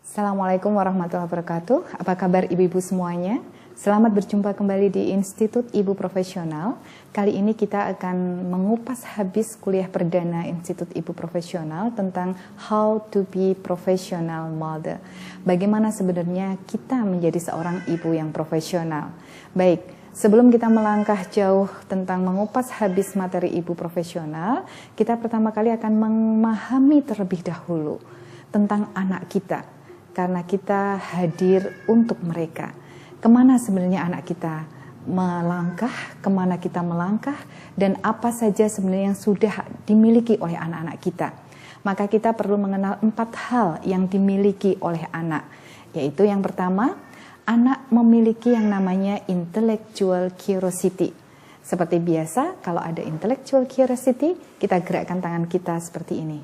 Assalamualaikum warahmatullahi wabarakatuh. Apa kabar ibu-ibu semuanya? Selamat berjumpa kembali di Institut Ibu Profesional. Kali ini kita akan mengupas habis kuliah perdana Institut Ibu Profesional tentang How to be Professional Mother. Bagaimana sebenarnya kita menjadi seorang ibu yang profesional. Baik, sebelum kita melangkah jauh tentang mengupas habis materi ibu profesional, kita pertama kali akan memahami terlebih dahulu tentang anak kita. Karena kita hadir untuk mereka. Kemana sebenarnya anak kita melangkah, kemana kita melangkah, dan apa saja sebenarnya yang sudah dimiliki oleh anak-anak kita. Maka kita perlu mengenal 4 hal yang dimiliki oleh anak. Yaitu yang pertama, anak memiliki yang namanya intellectual curiosity. Seperti biasa, kalau ada intellectual curiosity, kita gerakkan tangan kita seperti ini.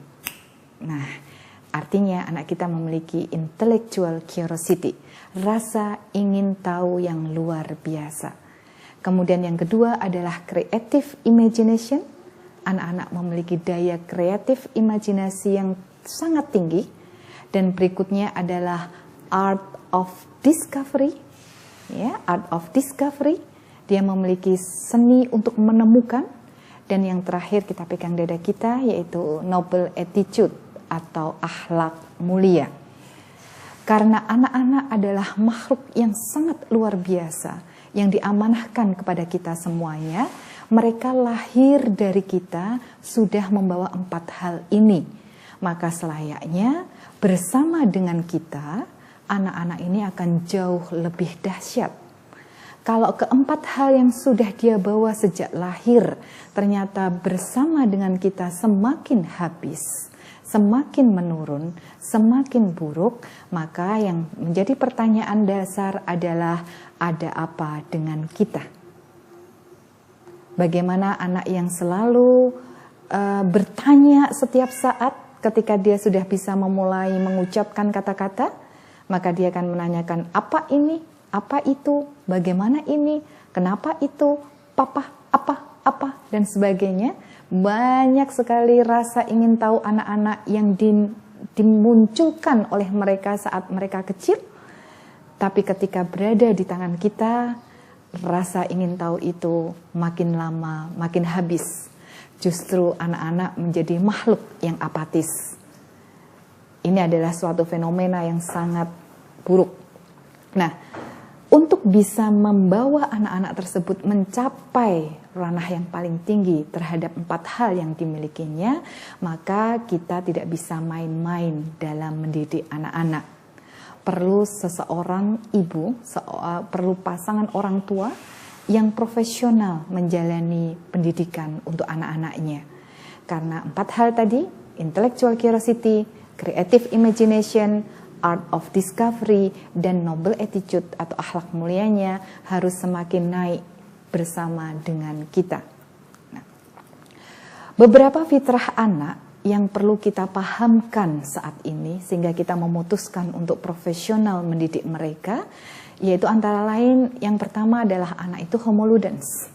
Nah, artinya anak kita memiliki intellectual curiosity, rasa ingin tahu yang luar biasa. Kemudian yang kedua adalah creative imagination. Anak-anak memiliki daya kreatif imajinasi yang sangat tinggi. Dan berikutnya adalah art of discovery. Ya, art of discovery. Dia memiliki seni untuk menemukan. Dan yang terakhir kita pegang dada kita yaitu noble attitude atau akhlak mulia. Karena anak-anak adalah makhluk yang sangat luar biasa yang diamanahkan kepada kita semuanya, mereka lahir dari kita sudah membawa 4 hal ini. Maka selayaknya bersama dengan kita, anak-anak ini akan jauh lebih dahsyat. Kalau keempat hal yang sudah dia bawa sejak lahir ternyata bersama dengan kita semakin habis, semakin menurun, semakin buruk, maka yang menjadi pertanyaan dasar adalah ada apa dengan kita? Bagaimana anak yang selalu bertanya setiap saat ketika dia sudah bisa memulai mengucapkan kata-kata, maka dia akan menanyakan apa ini, apa itu, bagaimana ini, kenapa itu, papa, apa, dan sebagainya. Banyak sekali rasa ingin tahu anak-anak yang dimunculkan oleh mereka saat mereka kecil. Tapi ketika berada di tangan kita, rasa ingin tahu itu makin lama, makin habis. Justru anak-anak menjadi makhluk yang apatis. Ini adalah suatu fenomena yang sangat buruk. Nah, untuk bisa membawa anak-anak tersebut mencapai ranah yang paling tinggi terhadap 4 hal yang dimilikinya, maka kita tidak bisa main-main dalam mendidik anak-anak. Perlu seseorang ibu, perlu pasangan orang tua yang profesional menjalani pendidikan untuk anak-anaknya. Karena 4 hal tadi, intellectual curiosity, creative imagination, art of discovery, dan noble attitude atau akhlak mulianya harus semakin naik bersama dengan kita. Nah, beberapa fitrah anak yang perlu kita pahamkan saat ini sehingga kita memutuskan untuk profesional mendidik mereka, yaitu antara lain yang pertama adalah anak itu homo ludens,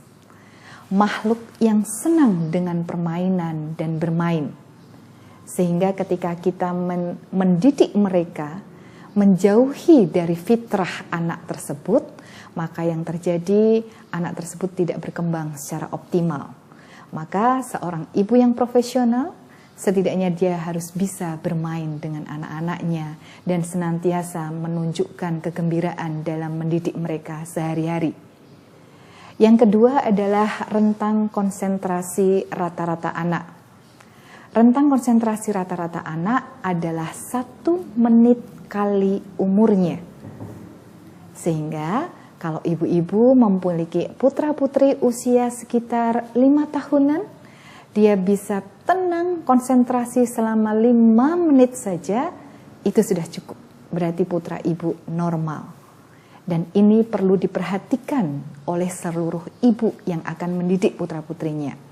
makhluk yang senang dengan permainan dan bermain. Sehingga ketika kita mendidik mereka menjauhi dari fitrah anak tersebut, maka yang terjadi anak tersebut tidak berkembang secara optimal. Maka seorang ibu yang profesional setidaknya dia harus bisa bermain dengan anak-anaknya dan senantiasa menunjukkan kegembiraan dalam mendidik mereka sehari-hari. Yang kedua adalah rentang konsentrasi rata-rata anak. Rentang konsentrasi rata-rata anak adalah 1 menit kali umurnya. Sehingga kalau ibu-ibu memiliki putra-putri usia sekitar 5 tahunan, dia bisa tenang konsentrasi selama 5 menit saja, itu sudah cukup. Berarti putra ibu normal. Dan ini perlu diperhatikan oleh seluruh ibu yang akan mendidik putra-putrinya.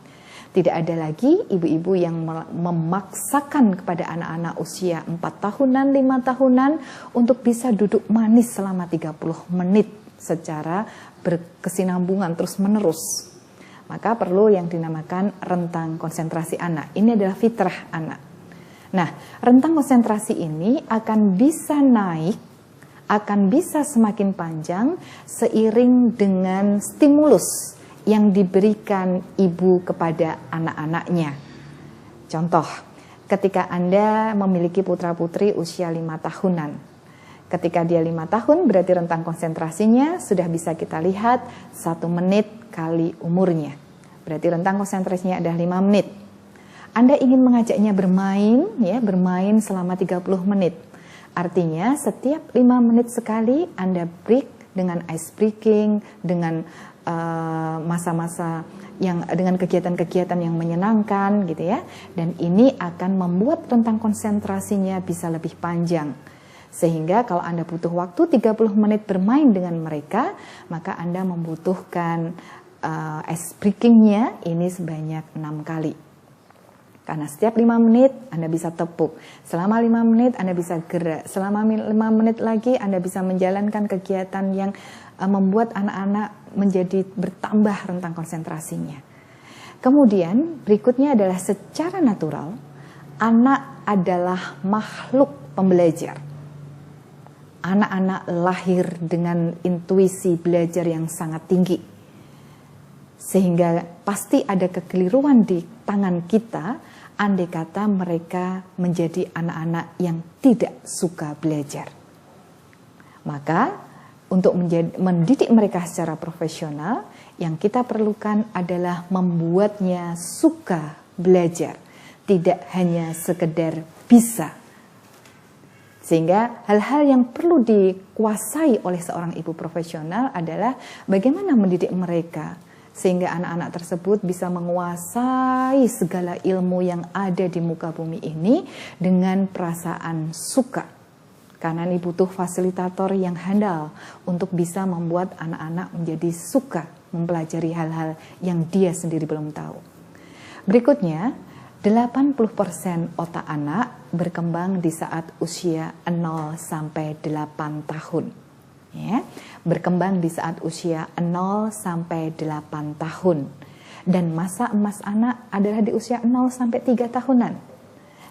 Tidak ada lagi ibu-ibu yang memaksakan kepada anak-anak usia 4 tahunan, 5 tahunan untuk bisa duduk manis selama 30 menit secara berkesinambungan terus-menerus. Maka perlu yang dinamakan rentang konsentrasi anak. Ini adalah fitrah anak. Nah, rentang konsentrasi ini akan bisa naik, akan bisa semakin panjang seiring dengan stimulus yang diberikan ibu kepada anak-anaknya. Contoh, ketika Anda memiliki putra-putri usia 5 tahunan. Ketika dia 5 tahun, berarti rentang konsentrasinya sudah bisa kita lihat 1 menit kali umurnya. Berarti rentang konsentrasinya ada 5 menit. Anda ingin mengajaknya bermain, ya, bermain selama 30 menit. Artinya setiap 5 menit sekali Anda break dengan ice breaking, dengan masa-masa yang dengan kegiatan-kegiatan yang menyenangkan gitu ya. Dan ini akan membuat rentang konsentrasinya bisa lebih panjang. Sehingga kalau Anda butuh waktu 30 menit bermain dengan mereka, maka Anda membutuhkan ice breaking-nya ini sebanyak 6 kali. Karena setiap 5 menit Anda bisa tepuk, selama 5 menit Anda bisa gerak, selama 5 menit lagi Anda bisa menjalankan kegiatan yang membuat anak-anak menjadi bertambah rentang konsentrasinya. Kemudian berikutnya adalah secara natural, anak adalah makhluk pembelajar. Anak-anak lahir dengan intuisi belajar yang sangat tinggi. Sehingga pasti ada kekeliruan di tangan kita andai kata mereka menjadi anak-anak yang tidak suka belajar. Maka untuk mendidik mereka secara profesional, yang kita perlukan adalah membuatnya suka belajar, tidak hanya sekedar bisa. Sehingga hal-hal yang perlu dikuasai oleh seorang ibu profesional adalah bagaimana mendidik mereka sehingga anak-anak tersebut bisa menguasai segala ilmu yang ada di muka bumi ini dengan perasaan suka. Karena ini butuh fasilitator yang handal untuk bisa membuat anak-anak menjadi suka mempelajari hal-hal yang dia sendiri belum tahu. Berikutnya, 80% otak anak berkembang di saat usia 0 sampai 8 tahun. Ya, berkembang di saat usia 0 sampai 8 tahun. Dan masa emas anak adalah di usia 0 sampai 3 tahunan.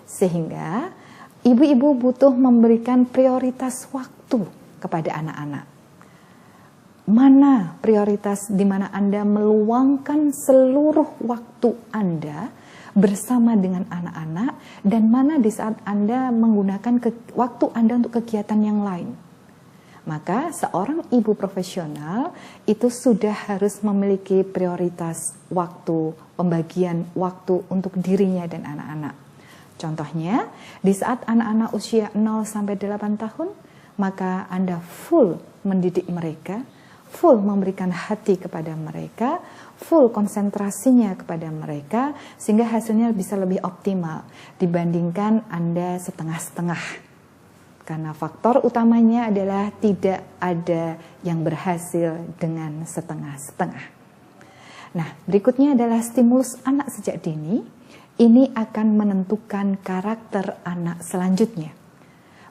Sehingga ibu-ibu butuh memberikan prioritas waktu kepada anak-anak. Mana prioritas di mana Anda meluangkan seluruh waktu Anda bersama dengan anak-anak, dan mana di saat Anda menggunakan waktu Anda untuk kegiatan yang lain. Maka seorang ibu profesional itu sudah harus memiliki prioritas waktu, pembagian waktu untuk dirinya dan anak-anak. Contohnya, di saat anak-anak usia 0 sampai 8 tahun, maka Anda full mendidik mereka, full memberikan hati kepada mereka, full konsentrasinya kepada mereka, sehingga hasilnya bisa lebih optimal dibandingkan Anda setengah-setengah. Karena faktor utamanya adalah tidak ada yang berhasil dengan setengah-setengah. Nah, berikutnya adalah stimulus anak sejak dini. Ini akan menentukan karakter anak selanjutnya.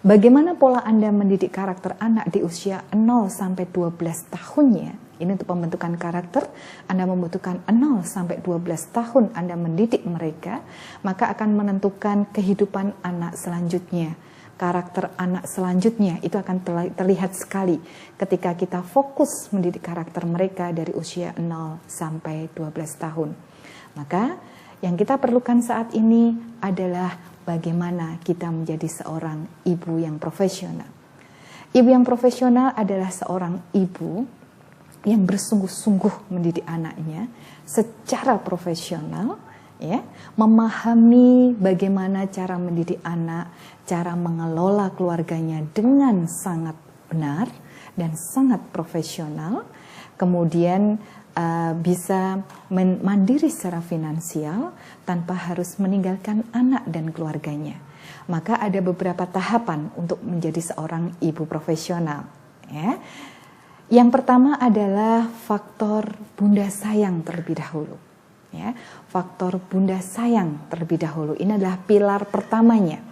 Bagaimana pola Anda mendidik karakter anak di usia 0 sampai 12 tahunnya? Ini untuk pembentukan karakter, Anda membutuhkan 0 sampai 12 tahun Anda mendidik mereka, maka akan menentukan kehidupan anak selanjutnya. Karakter anak selanjutnya itu akan terlihat sekali ketika kita fokus mendidik karakter mereka dari usia 0 sampai 12 tahun. Maka yang kita perlukan saat ini adalah bagaimana kita menjadi seorang ibu yang profesional. Ibu yang profesional adalah seorang ibu yang bersungguh-sungguh mendidik anaknya secara profesional, ya, memahami bagaimana cara mendidik anak, cara mengelola keluarganya dengan sangat benar dan sangat profesional, kemudian bisa mandiri secara finansial tanpa harus meninggalkan anak dan keluarganya. Maka ada beberapa tahapan untuk menjadi seorang ibu profesional. Ya. Yang pertama adalah faktor bunda sayang terlebih dahulu. Ya, faktor bunda sayang terlebih dahulu. Ini adalah pilar pertamanya.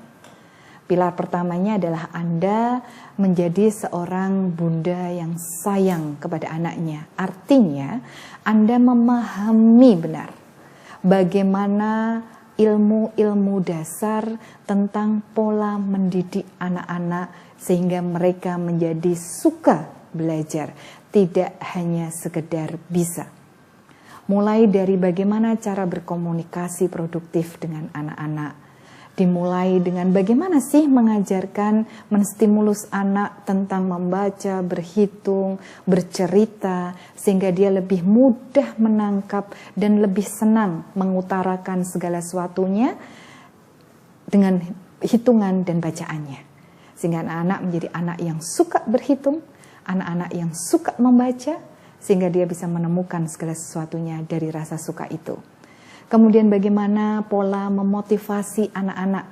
Pilar pertamanya adalah Anda menjadi seorang bunda yang sayang kepada anaknya. Artinya Anda memahami benar bagaimana ilmu-ilmu dasar tentang pola mendidik anak-anak sehingga mereka menjadi suka belajar, tidak hanya sekedar bisa. Mulai dari bagaimana cara berkomunikasi produktif dengan anak-anak, dimulai dengan bagaimana sih mengajarkan, menstimulus anak tentang membaca, berhitung, bercerita, sehingga dia lebih mudah menangkap dan lebih senang mengutarakan segala sesuatunya dengan hitungan dan bacaannya. Sehingga anak-anak menjadi anak yang suka berhitung, anak-anak yang suka membaca, sehingga dia bisa menemukan segala sesuatunya dari rasa suka itu. Kemudian bagaimana pola memotivasi anak-anak.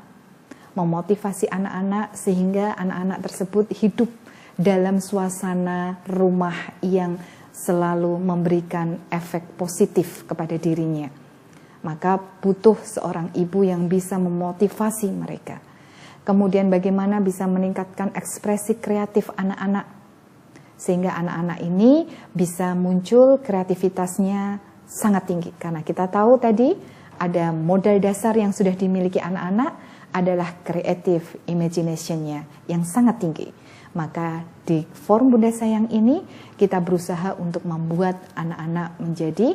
Memotivasi anak-anak sehingga anak-anak tersebut hidup dalam suasana rumah yang selalu memberikan efek positif kepada dirinya. Maka butuh seorang ibu yang bisa memotivasi mereka. Kemudian bagaimana bisa meningkatkan ekspresi kreatif anak-anak. Sehingga anak-anak ini bisa muncul kreativitasnya sangat tinggi, karena kita tahu tadi ada modal dasar yang sudah dimiliki anak-anak adalah creative imagination-nya yang sangat tinggi. Maka di Forum Bunda Sayang ini kita berusaha untuk membuat anak-anak menjadi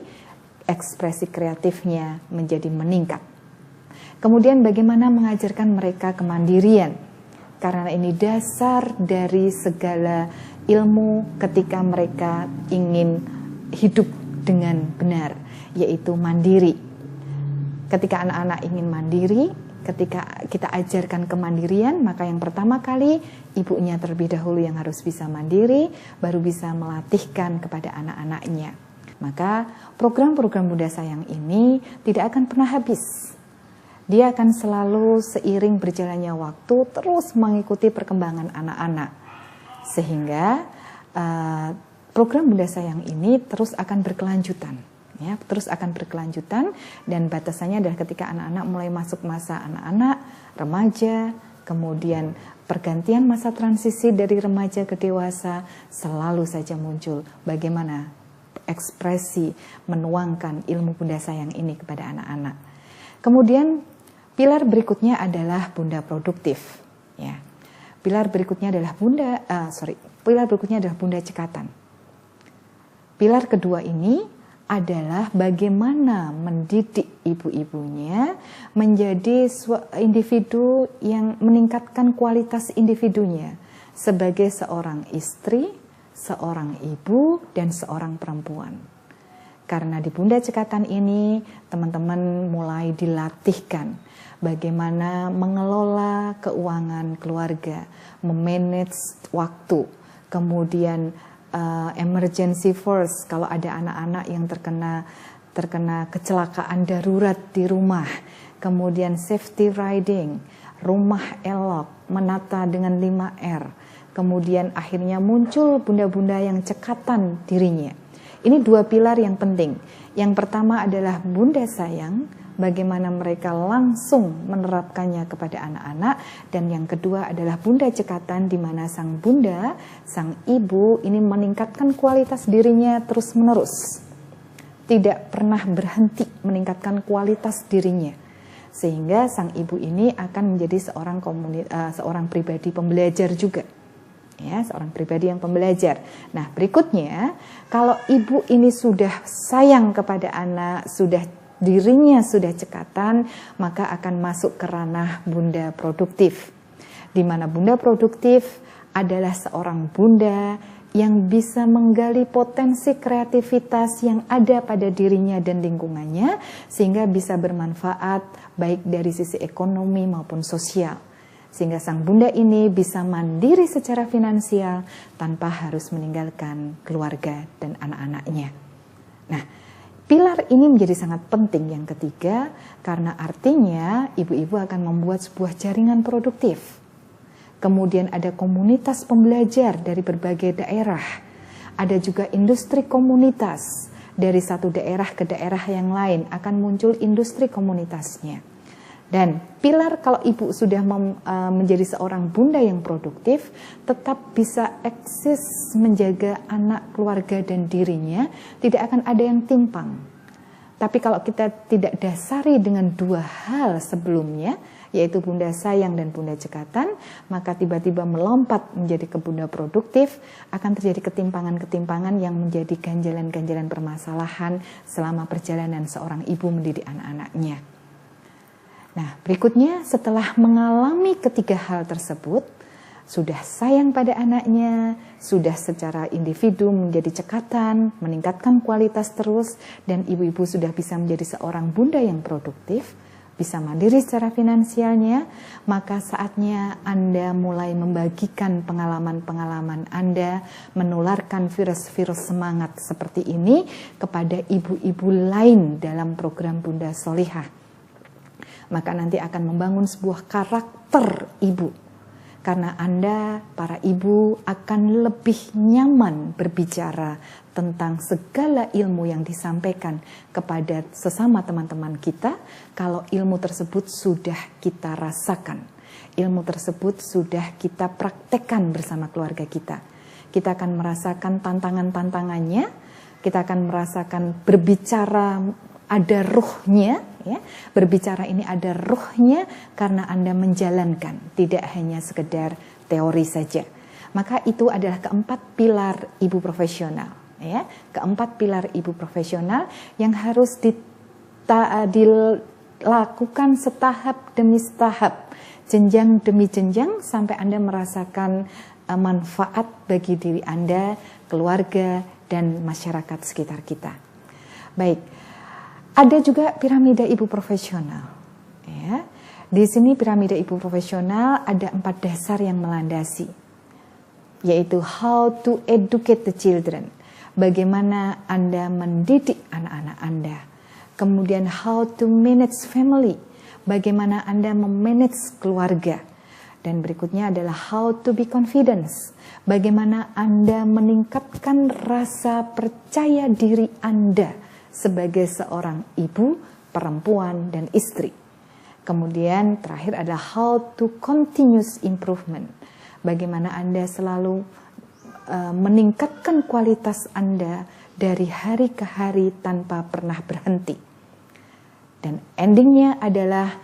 ekspresi kreatifnya menjadi meningkat. Kemudian bagaimana mengajarkan mereka kemandirian, karena ini dasar dari segala ilmu ketika mereka ingin hidup dengan benar, yaitu mandiri. Ketika anak-anak ingin mandiri, ketika kita ajarkan kemandirian, maka yang pertama kali ibunya terlebih dahulu yang harus bisa mandiri, baru bisa melatihkan kepada anak-anaknya. Maka program-program Bunda Sayang ini tidak akan pernah habis. Dia akan selalu seiring berjalannya waktu terus mengikuti perkembangan anak-anak. Sehingga program Bunda Sayang ini terus akan berkelanjutan, ya, terus akan berkelanjutan, dan batasannya adalah ketika anak-anak mulai masuk masa anak-anak, remaja, kemudian pergantian masa transisi dari remaja ke dewasa, selalu saja muncul bagaimana ekspresi menuangkan ilmu Bunda Sayang ini kepada anak-anak. Kemudian pilar berikutnya adalah Bunda produktif, ya. Pilar berikutnya adalah Bunda cekatan. Pilar kedua ini adalah bagaimana mendidik ibu-ibunya menjadi individu yang meningkatkan kualitas individunya sebagai seorang istri, seorang ibu, dan seorang perempuan. Karena di Bunda Cekatan ini teman-teman mulai dilatihkan bagaimana mengelola keuangan keluarga, memanage waktu, kemudian emergency first kalau ada anak-anak yang terkena kecelakaan darurat di rumah, kemudian safety riding, rumah elok, menata dengan 5R, kemudian akhirnya muncul bunda-bunda yang cekatan dirinya. Ini dua pilar yang penting. Yang pertama adalah Bunda Sayang, bagaimana mereka langsung menerapkannya kepada anak-anak, dan yang kedua adalah Bunda Cekatan, di mana sang bunda, sang ibu ini meningkatkan kualitas dirinya terus-menerus, tidak pernah berhenti meningkatkan kualitas dirinya, sehingga sang ibu ini akan menjadi seorang pribadi pembelajar juga, ya, seorang pribadi yang pembelajar. Nah, berikutnya, kalau ibu ini sudah sayang kepada anak, dirinya sudah cekatan, maka akan masuk ke ranah Bunda produktif, di mana Bunda produktif adalah seorang bunda yang bisa menggali potensi kreativitas yang ada pada dirinya dan lingkungannya, sehingga bisa bermanfaat baik dari sisi ekonomi maupun sosial, sehingga sang bunda ini bisa mandiri secara finansial tanpa harus meninggalkan keluarga dan anak-anaknya. Nah, pilar ini menjadi sangat penting yang ketiga, karena artinya ibu-ibu akan membuat sebuah jaringan produktif. Kemudian ada komunitas pembelajar dari berbagai daerah. Ada juga industri komunitas, dari satu daerah ke daerah yang lain akan muncul industri komunitasnya. Dan pilar kalau ibu sudah menjadi seorang bunda yang produktif, tetap bisa eksis menjaga anak, keluarga, dan dirinya, tidak akan ada yang timpang. Tapi kalau kita tidak dasari dengan dua hal sebelumnya, yaitu bunda sayang dan bunda cekatan, maka tiba-tiba melompat menjadi ke bunda produktif, akan terjadi ketimpangan-ketimpangan yang menjadi ganjalan-ganjalan permasalahan selama perjalanan seorang ibu mendidik anak-anaknya. Nah, berikutnya setelah mengalami ketiga hal tersebut, sudah sayang pada anaknya, sudah secara individu menjadi cekatan, meningkatkan kualitas terus, dan ibu-ibu sudah bisa menjadi seorang bunda yang produktif, bisa mandiri secara finansialnya, maka saatnya Anda mulai membagikan pengalaman-pengalaman Anda, menularkan virus-virus semangat seperti ini kepada ibu-ibu lain dalam program Bunda Solihah. Maka nanti akan membangun sebuah karakter ibu. Karena Anda, para ibu, akan lebih nyaman berbicara tentang segala ilmu yang disampaikan kepada sesama teman-teman kita, kalau ilmu tersebut sudah kita rasakan. Ilmu tersebut sudah kita praktekkan bersama keluarga kita. Kita akan merasakan tantangan-tantangannya, kita akan merasakan berbicara ada ruhnya, ya. Berbicara ini ada ruhnya karena Anda menjalankan, tidak hanya sekedar teori saja. Maka itu adalah keempat pilar ibu profesional, ya. Keempat pilar ibu profesional yang harus dilakukan setahap demi setahap, jenjang demi jenjang, sampai Anda merasakan manfaat bagi diri Anda, keluarga, dan masyarakat sekitar kita. Baik. Ada juga piramida ibu profesional. Ya. Di sini piramida ibu profesional ada 4 dasar yang melandasi, yaitu how to educate the children, bagaimana Anda mendidik anak-anak Anda. Kemudian how to manage family, bagaimana Anda memanage keluarga. Dan berikutnya adalah how to be confidence, bagaimana Anda meningkatkan rasa percaya diri Anda sebagai seorang ibu, perempuan, dan istri. Kemudian terakhir adalah how to continuous improvement. Bagaimana Anda selalu meningkatkan kualitas Anda dari hari ke hari tanpa pernah berhenti. Dan endingnya adalah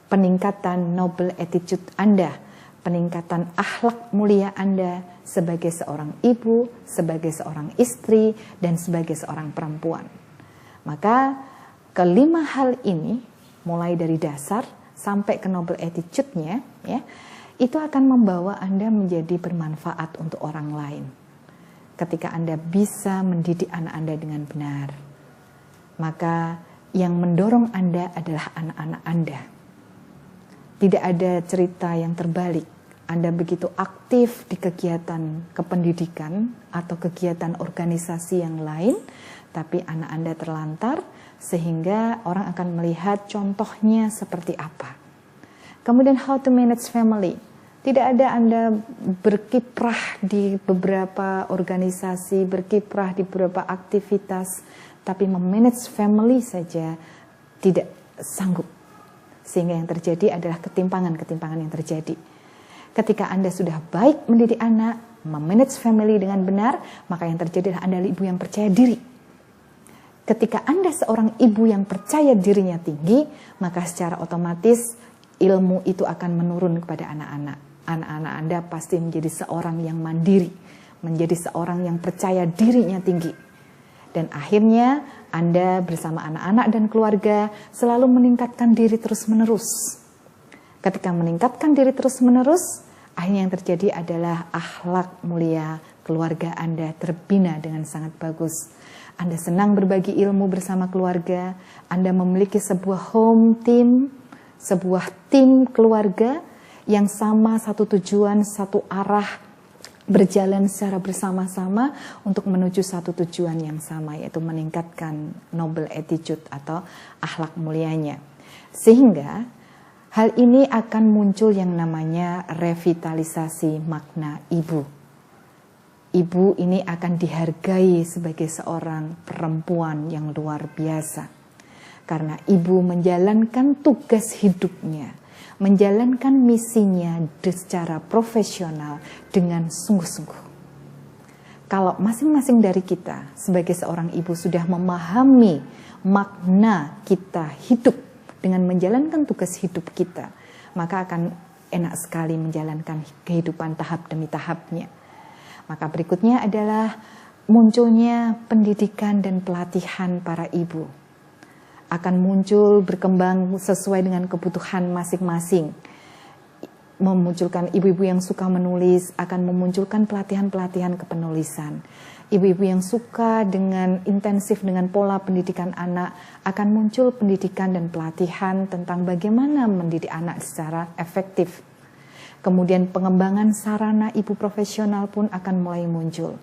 peningkatan noble attitude Anda, peningkatan akhlak mulia Anda sebagai seorang ibu, sebagai seorang istri, dan sebagai seorang perempuan. Maka kelima hal ini, mulai dari dasar sampai ke noble attitude-nya, ya, itu akan membawa Anda menjadi bermanfaat untuk orang lain. Ketika Anda bisa mendidik anak Anda dengan benar, maka yang mendorong Anda adalah anak-anak Anda. Tidak ada cerita yang terbalik. Anda begitu aktif di kegiatan kependidikan atau kegiatan organisasi yang lain, tapi anak Anda terlantar, sehingga orang akan melihat contohnya seperti apa. Kemudian how to manage family. Tidak ada Anda berkiprah di beberapa organisasi, berkiprah di beberapa aktivitas, tapi memanage family saja tidak sanggup. Sehingga yang terjadi adalah ketimpangan-ketimpangan yang terjadi. Ketika Anda sudah baik mendidik anak, memanage family dengan benar, maka yang terjadi adalah Anda ibu yang percaya diri. Ketika Anda seorang ibu yang percaya dirinya tinggi, maka secara otomatis ilmu itu akan menurun kepada anak-anak. Anak-anak Anda pasti menjadi seorang yang mandiri, menjadi seorang yang percaya dirinya tinggi. Dan akhirnya Anda bersama anak-anak dan keluarga selalu meningkatkan diri terus-menerus. Ketika meningkatkan diri terus-menerus, akhirnya yang terjadi adalah akhlak mulia keluarga Anda terbina dengan sangat bagus. Anda senang berbagi ilmu bersama keluarga, Anda memiliki sebuah home team, sebuah tim keluarga yang sama, satu tujuan, satu arah, berjalan secara bersama-sama untuk menuju satu tujuan yang sama, yaitu meningkatkan noble attitude atau akhlak mulianya. Sehingga hal ini akan muncul yang namanya revitalisasi makna ibu. Ibu ini akan dihargai sebagai seorang perempuan yang luar biasa. Karena ibu menjalankan tugas hidupnya, menjalankan misinya secara profesional dengan sungguh-sungguh. kalau masing-masing dari kita sebagai seorang ibu sudah memahami makna kita hidup dengan menjalankan tugas hidup kita, maka akan enak sekali menjalankan kehidupan tahap demi tahapnya. Maka berikutnya adalah munculnya pendidikan dan pelatihan para ibu. Akan muncul berkembang sesuai dengan kebutuhan masing-masing. Memunculkan ibu-ibu yang suka menulis, akan memunculkan pelatihan-pelatihan kepenulisan. Ibu-ibu yang suka dengan intensif dengan pola pendidikan anak, akan muncul pendidikan dan pelatihan tentang bagaimana mendidik anak secara efektif. Kemudian pengembangan sarana ibu profesional pun akan mulai muncul.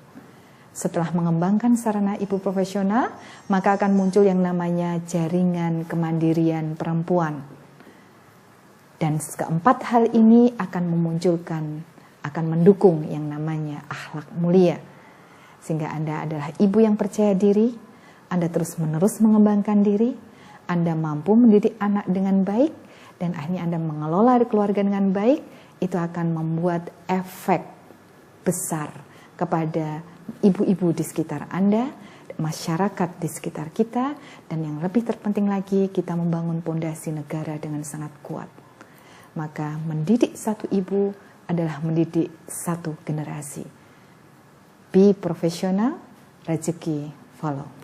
Setelah mengembangkan sarana ibu profesional, maka akan muncul yang namanya jaringan kemandirian perempuan. Dan keempat hal ini akan akan mendukung yang namanya akhlak mulia. Sehingga Anda adalah ibu yang percaya diri, Anda terus-menerus mengembangkan diri, Anda mampu mendidik anak dengan baik, dan akhirnya Anda mengelola keluarga dengan baik, itu akan membuat efek besar kepada ibu-ibu di sekitar Anda, masyarakat di sekitar kita, dan yang lebih terpenting lagi, kita membangun pondasi negara dengan sangat kuat. Maka mendidik satu ibu adalah mendidik satu generasi. Be profesional, rezeki follow.